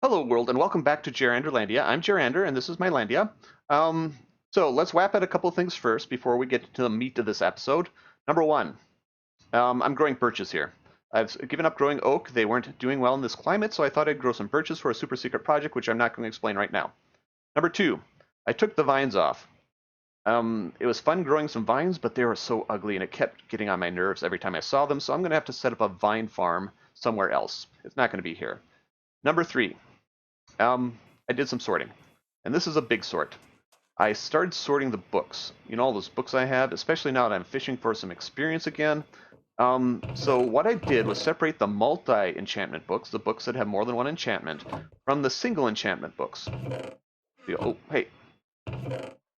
Hello world and welcome back to Jeranderlandia. I'm Jerander and this is my Landia. So let's wrap at a couple of things first before we get to the meat of this episode. Number one, I'm growing birches here. I've given up growing oak. They weren't doing well in this climate, so I thought I'd grow some birches for a super secret project, which I'm not going to explain right now. Number two, I took the vines off. It was fun growing some vines, but they were so ugly and it kept getting on my nerves every time I saw them, so I'm going to have to set up a vine farm somewhere else. It's not going to be here. Number three, I did some sorting, and this is a big sort. I started sorting the books. You know, all those books I have, especially now that I'm fishing for some experience again. So what I did was separate the multi-enchantment books, the books that have more than one enchantment, from the single enchantment books. Oh, hey,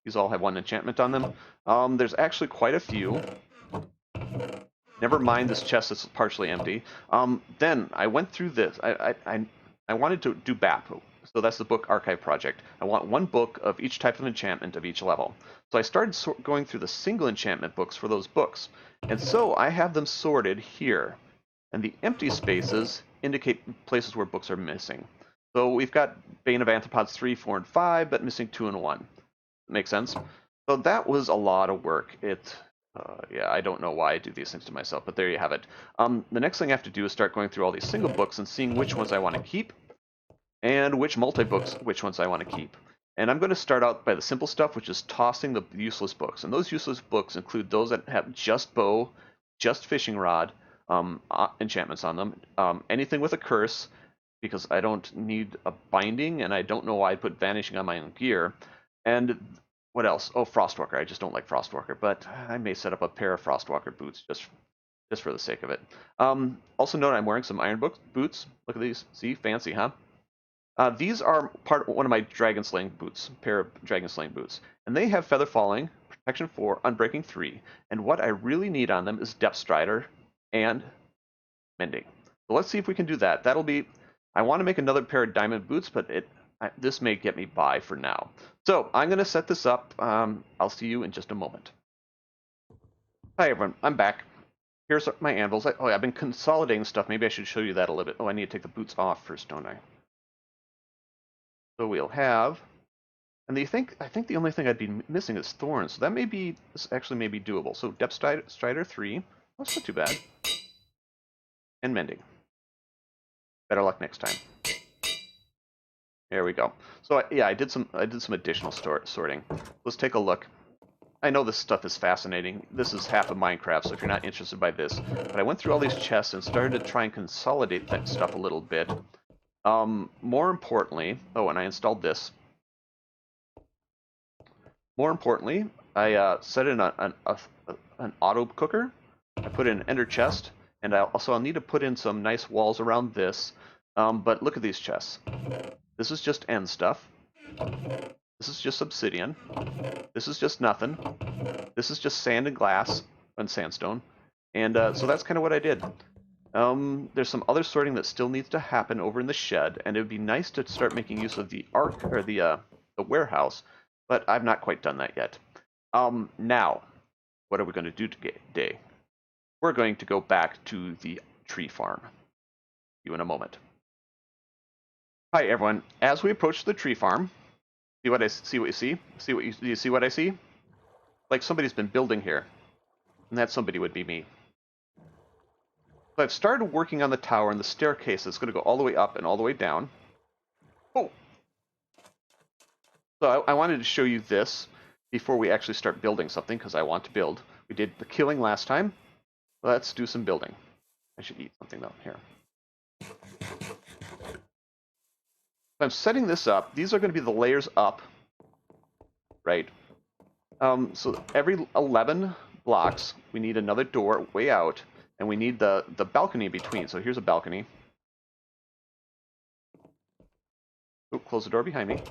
these all have one enchantment on them. There's actually quite a few. Never mind this chest that's partially empty. Then I went through this. I wanted to do BAP. So that's the book archive project. I want one book of each type of enchantment of each level. So I started going through the single enchantment books for those books. And so I have them sorted here. And the empty spaces indicate places where books are missing. So we've got Bane of Anthropods 3, 4, and 5, but missing 2 and 1. Makes sense? So that was a lot of work. Yeah, I don't know why I do these things to myself, but there you have it. The next thing I have to do is start going through all these single books and seeing which ones I want to keep and which multi-books, which ones I want to keep. And I'm going to start out by the simple stuff, which is tossing the useless books. And those useless books include those that have just bow, just fishing rod, enchantments on them, anything with a curse, because I don't need a binding, and I don't know why I put vanishing on my own gear. And what else? Oh, Frostwalker. I just don't like Frostwalker, but I may set up a pair of Frostwalker boots just for the sake of it. Also note I'm wearing some iron boots. Look at these. See, fancy, huh? These are one of my dragon slaying boots, pair of dragon slaying boots, and they have feather falling, protection 4, unbreaking 3, and what I really need on them is depth strider and mending. So let's see if we can do that. That'll be. I want to make another pair of diamond boots, but this may get me by for now. So I'm going to set this up. I'll see you in just a moment. Hi everyone, I'm back. Here's my anvils. I've been consolidating stuff. Maybe I should show you that a little bit. Oh, I need to take the boots off first, don't I? So we'll have, and I think the only thing I'd be missing is thorns. So that this actually may be doable. So depth strider 3, that's not too bad. And mending. Better luck next time. There we go. So yeah, I did some additional sorting. Let's take a look. I know this stuff is fascinating. This is half of Minecraft, so if you're not interested by this, but I went through all these chests and started to try and consolidate that stuff a little bit. More importantly, oh, and I installed this. More importantly, I set in an auto cooker. I put in an ender chest, and I'll need to put in some nice walls around this. But look at these chests. This is just end stuff. This is just obsidian. This is just nothing. This is just sand and glass and sandstone. And so that's kind of what I did. There's some other sorting that still needs to happen over in the shed, and it would be nice to start making use of the the warehouse, but I've not quite done that yet. Now, what are we going to do today? We're going to go back to the tree farm. See you in a moment. Hi everyone. As we approach the tree farm, see what you see? Do you see what I see? Like somebody's been building here, and that somebody would be me. So I've started working on the tower and the staircase that's going to go all the way up and all the way down. Oh! So I wanted to show you this before we actually start building something, because I want to build. We did the killing last time. Let's do some building. I should eat something though. Here. So I'm setting this up. These are going to be the layers up, right? So every 11 blocks, we need another door way out, and we need the balcony in between. So here's a balcony. Oh, close the door behind me.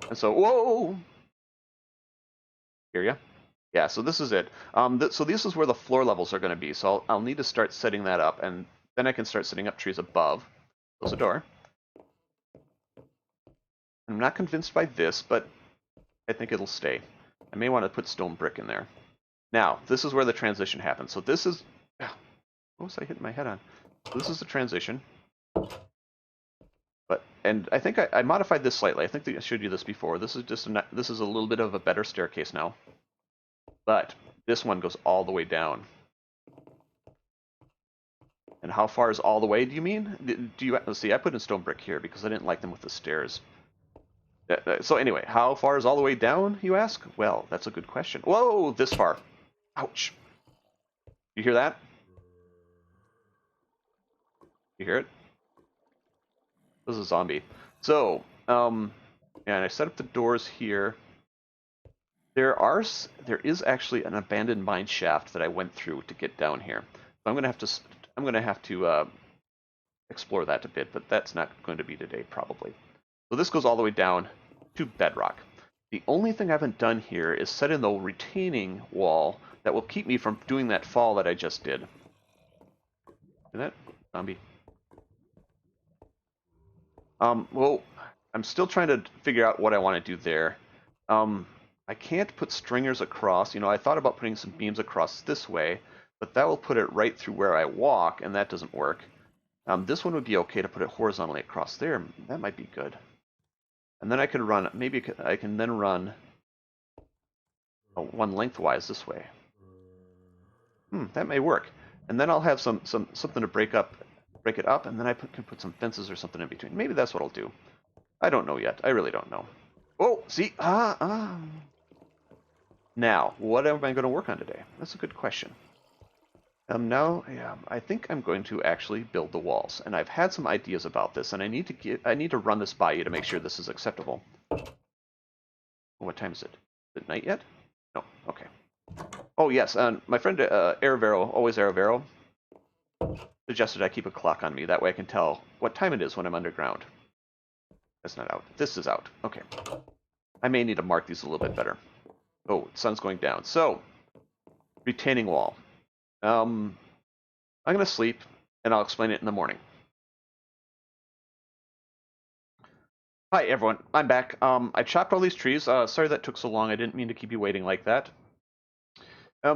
And so, whoa! Hear ya? Yeah, so this is it. So this is where the floor levels are going to be. So I'll need to start setting that up, and then I can start setting up trees above. Close the door. I'm not convinced by this, but I think it'll stay. I may want to put stone brick in there. Now, this is where the transition happens. So this is... What was I hitting my head on? So this is the transition. and I think I modified this slightly. I think that I showed you this before. This is just this is a little bit of a better staircase now. But this one goes all the way down. And how far is all the way, do you mean? Do you let's see, I put in stone brick here because I didn't like them with the stairs. So anyway, how far is all the way down, you ask? Well, that's a good question. Whoa, this far. Ouch. You hear that? You hear it? This is a zombie. So, and I set up the doors here. There is actually an abandoned mine shaft that I went through to get down here. So I'm gonna have to explore that a bit, but that's not going to be today probably. So this goes all the way down to bedrock. The only thing I haven't done here is set in the retaining wall that will keep me from doing that fall that I just did. See that? Zombie. Well, I'm still trying to figure out what I want to do there. I can't put stringers across. You know, I thought about putting some beams across this way, but that will put it right through where I walk, and that doesn't work. This one would be okay to put it horizontally across there. That might be good. And then I could run, maybe I can then run one lengthwise this way. That may work. And then I'll have something to break it up, and then I can put some fences or something in between. Maybe that's what I'll do. I don't know yet. I really don't know. Oh, see? Now, what am I going to work on today? That's a good question. Now, yeah, I think I'm going to actually build the walls, and I've had some ideas about this, and I need to run this by you to make sure this is acceptable. What time is it? Is it night yet? No. Okay. Oh yes, my friend Aravero, always Aravero, suggested I keep a clock on me. That way I can tell what time it is when I'm underground. That's not out. This is out. Okay. I may need to mark these a little bit better. Oh, the sun's going down. So, retaining wall. I'm going to sleep, and I'll explain it in the morning. Hi, everyone. I'm back. I chopped all these trees. Sorry that took so long. I didn't mean to keep you waiting like that.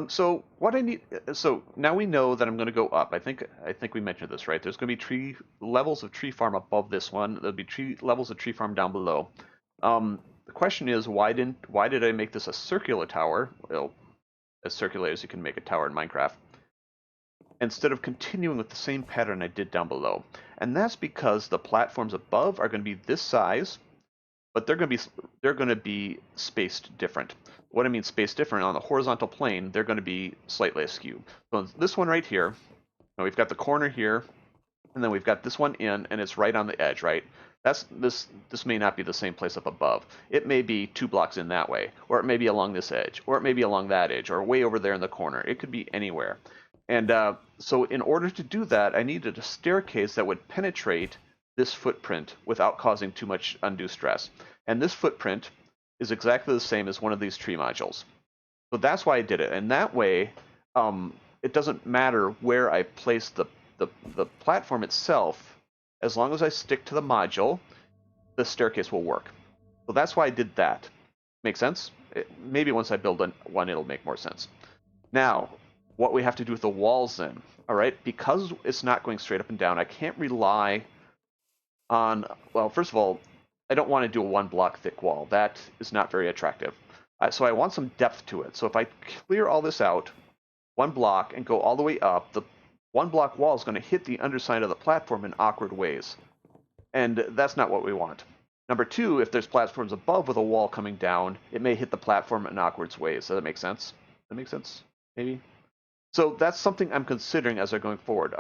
So what I need, so now we know that I'm going to go up. I think we mentioned this, right? There's going to be tree levels of tree farm above this one. There'll be levels of tree farm down below. The question is, why did I make this a circular tower? Well, as circular as you can make a tower in Minecraft, instead of continuing with the same pattern I did down below. And that's because the platforms above are going to be this size, but they're going to be spaced different. What I mean spaced different, on the horizontal plane, they're going to be slightly askew. So this one right here, we've got the corner here, and then we've got this one in, and it's right on the edge, right? This may not be the same place up above. It may be 2 blocks in that way, or it may be along this edge, or it may be along that edge, or way over there in the corner. It could be anywhere. And so in order to do that, I needed a staircase that would penetrate this footprint without causing too much undue stress. And this footprint is exactly the same as one of these tree modules. So that's why I did it. And that way, it doesn't matter where I place the platform itself. As long as I stick to the module, the staircase will work. So that's why I did that. Make sense? Maybe once I build one, it'll make more sense. Now, what we have to do with the walls then, all right? Because it's not going straight up and down, I can't rely on, well, first of all, I don't want to do a 1 block thick wall. That is not very attractive. So I want some depth to it. So if I clear all this out, 1 block, and go all the way up, the 1 block wall is going to hit the underside of the platform in awkward ways. And that's not what we want. Number 2, if there's platforms above with a wall coming down, it may hit the platform in awkward ways. Does that make sense? Does that make sense? Maybe? So that's something I'm considering as I'm going forward.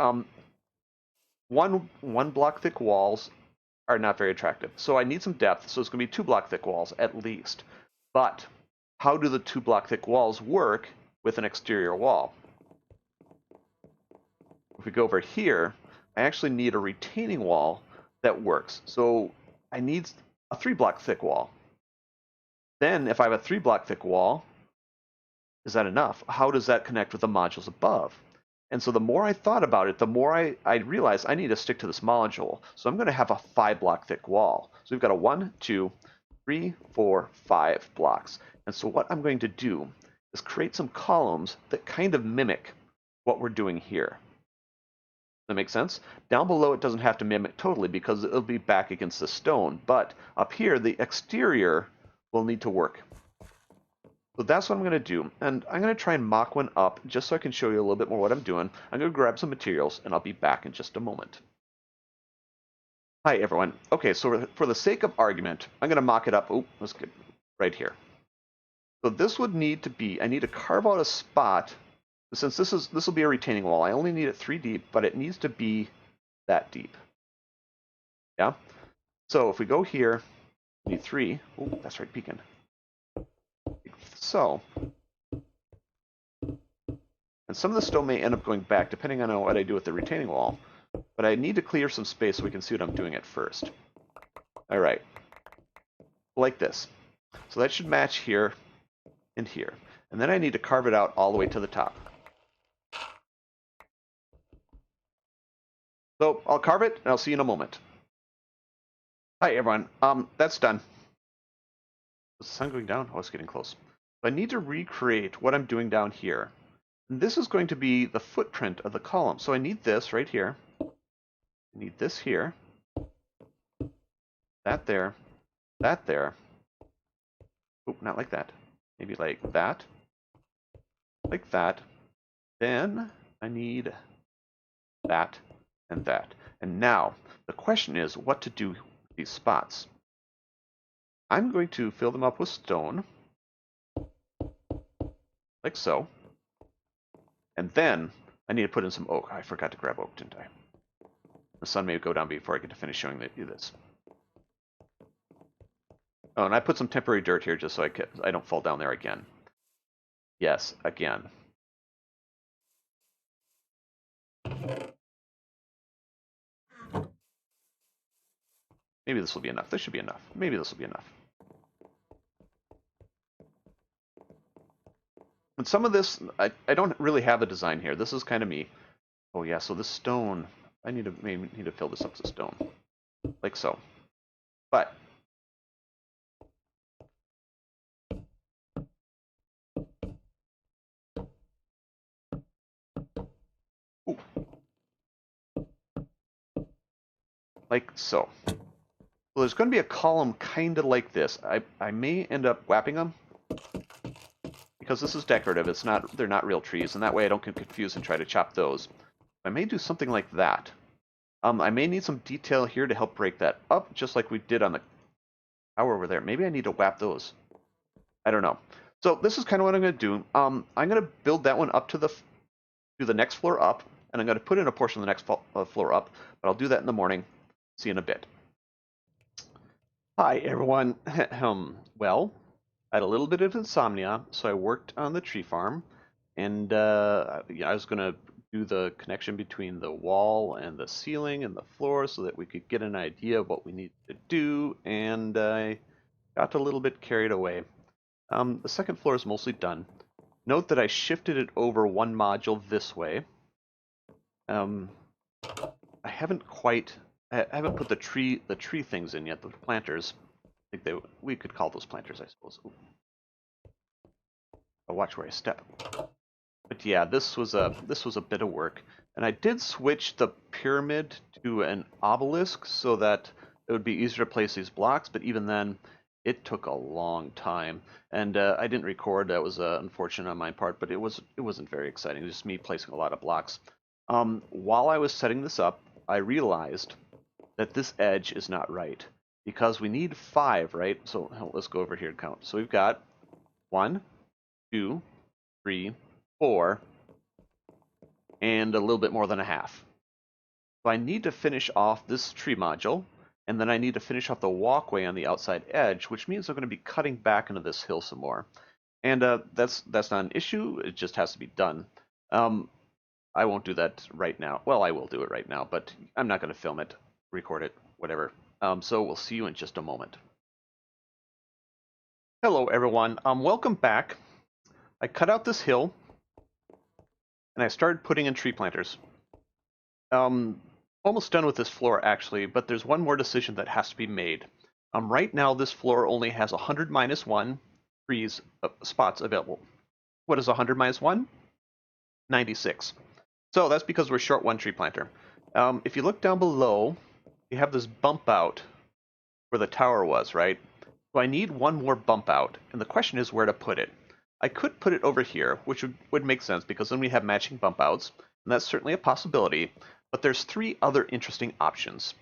One block thick walls are not very attractive. So I need some depth, so it's going to be 2 block thick walls at least. But how do the 2 block thick walls work with an exterior wall? If we go over here, I actually need a retaining wall that works. So I need a 3 block thick wall. Then if I have a 3 block thick wall, is that enough? How does that connect with the modules above? And so the more I thought about it, the more I realized I need to stick to this module. So I'm going to have a 5 block thick wall. So we've got a 1, 2, 3, 4, 5 blocks. And so what I'm going to do is create some columns that kind of mimic what we're doing here. That makes sense? Down below, it doesn't have to mimic totally because it'll be back against the stone. But up here, the exterior will need to work. So that's what I'm going to do. And I'm going to try and mock one up just so I can show you a little bit more what I'm doing. I'm going to grab some materials, and I'll be back in just a moment. Hi, everyone. Okay, so for the sake of argument, I'm going to mock it up. Oh, let's get right here. So this would need to be, I need to carve out a spot. Since this will be a retaining wall, I only need it 3 deep, but it needs to be that deep. Yeah? So if we go here, we need 3. Oh, that's right, beacon. So, and some of the stone may end up going back, depending on what I do with the retaining wall. But I need to clear some space so we can see what I'm doing at first. All right. Like this. So that should match here and here. And then I need to carve it out all the way to the top. So I'll carve it, and I'll see you in a moment. Hi, everyone. That's done. Is the sun going down? Oh, it's getting close. So I need to recreate what I'm doing down here. And this is going to be the footprint of the column. So I need this right here. I need this here. That there. That there. Oh, not like that. Maybe like that. Like that. Then I need that and that. And now, the question is what to do with these spots. I'm going to fill them up with stone. Like so. And then I need to put in some oak. I forgot to grab oak, didn't I? The sun may go down before I get to finish showing you this. Oh, and I put some temporary dirt here just so I don't fall down there again. Yes, again. Maybe this will be enough. This should be enough. Maybe this will be enough. And some of this, I don't really have a design here. This is kind of me. Oh yeah, so this stone, I maybe need to fill this up with stone. Like so. But ooh, like so. So there's going to be a column kind of like this. I may end up whapping them because this is decorative. It's not, they're not real trees, and that way I don't get confused and try to chop those. I may do something like that. I may need some detail here to help break that up, just like we did on the tower over there. Maybe I need to whap those. I don't know. So this is kind of what I'm going to do. I'm going to build that one up to the next floor up, and I'm going to put in a portion of the next floor up, but I'll do that in the morning. See you in a bit. Hi, everyone. Well, I had a little bit of insomnia, so I worked on the tree farm, and I was going to do the connection between the wall and the ceiling and the floor so that we could get an idea of what we need to do, and I got a little bit carried away. The second floor is mostly done. Note that I shifted it over one module this way. I haven't put the tree things in yet, the planters. I think we could call those planters, I suppose. Ooh. Oh, watch where I step. But yeah, this was a bit of work, and I did switch the pyramid to an obelisk so that it would be easier to place these blocks. But even then, it took a long time, and I didn't record. That was unfortunate on my part, but it wasn't very exciting. It was just me placing a lot of blocks. While I was setting this up, I realized that this edge is not right because we need 5, right? So let's go over here and count. So we've got 1, 2, 3, 4, and a little bit more than a half. So I need to finish off this tree module, and then I need to finish off the walkway on the outside edge, which means I'm going to be cutting back into this hill some more. And that's not an issue. It just has to be done. I won't do that right now. Well, I will do it right now, but I'm not going to film it, record it, whatever. So we'll see you in just a moment. Hello, everyone. Welcome back. I cut out this hill, and I started putting in tree planters. Almost done with this floor, actually, but there's one more decision that has to be made. Right now, this floor only has 100 minus 1 trees spots available. What is 100 minus 1? 96. So that's because we're short 1 tree planter. If you look down below, you have this bump out where the tower was, right? So I need one more bump out, and the question is where to put it. I could put it over here, which would make sense because then we have matching bump outs, and that's certainly a possibility, but there's three other interesting options.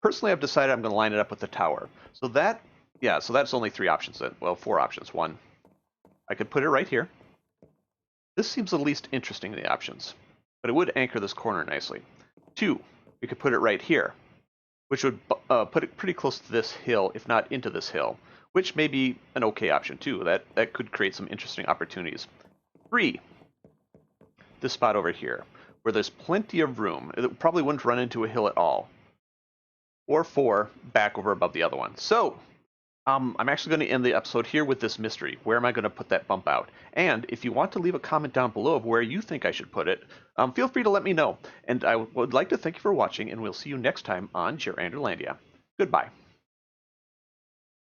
Personally, I've decided I'm going to line it up with the tower. So that's only three options then. Well, four options. One, I could put it right here. This seems the least interesting of the options, but it would anchor this corner nicely. Two, we could put it right here, which would put it pretty close to this hill, if not into this hill, which may be an okay option too. That could create some interesting opportunities. Three, this spot over here, where there's plenty of room. It probably wouldn't run into a hill at all. Or four, back over above the other one. So, I'm actually going to end the episode here with this mystery. Where am I going to put that bump out? And if you want to leave a comment down below of where you think I should put it, feel free to let me know. And I would like to thank you for watching, and we'll see you next time on Jeranderlandia. Goodbye.